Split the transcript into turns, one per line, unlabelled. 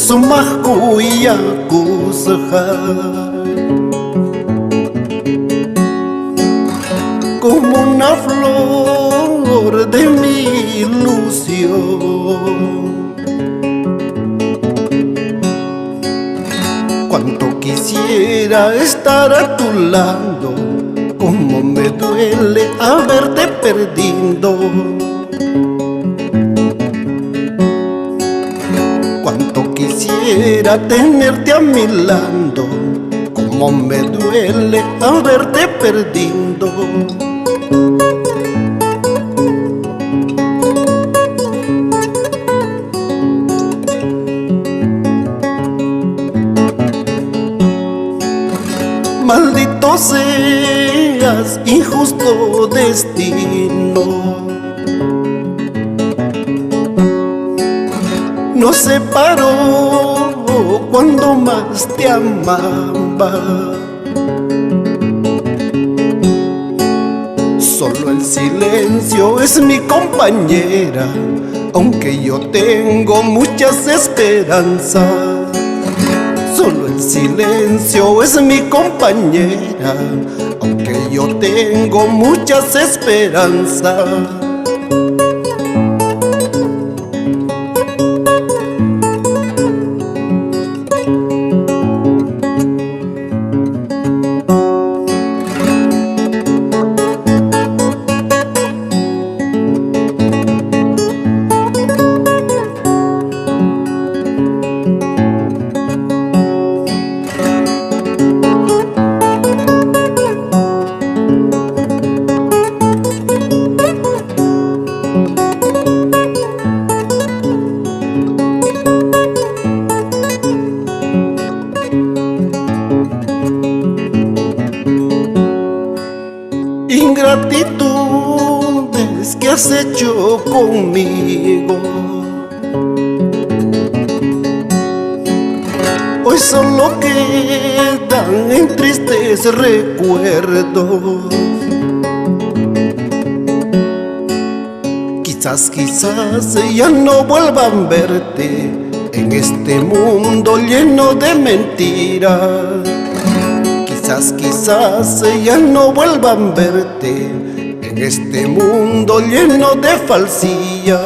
sumaqkuya kusqa como una flor de mi ilusión. Cuánto quisiera estar a tu lado, como me duele haberte perdido. Cuánto quisiera tenerte a mi lado, como me duele haberte perdido. Maldito seas, injusto destino, nos separó cuando más te amaba. Solo el silencio es mi compañera, aunque yo tengo muchas esperanzas. Solo el silencio es mi compañera, aunque yo tengo muchas esperanzas. Ingratitudes que has hecho conmigo, hoy solo quedan en tristes recuerdos. Quizás ya no vuelvan a verte en este mundo lleno de mentiras. Quizás ya no vuelvan a verte en este mundo lleno de falsillas.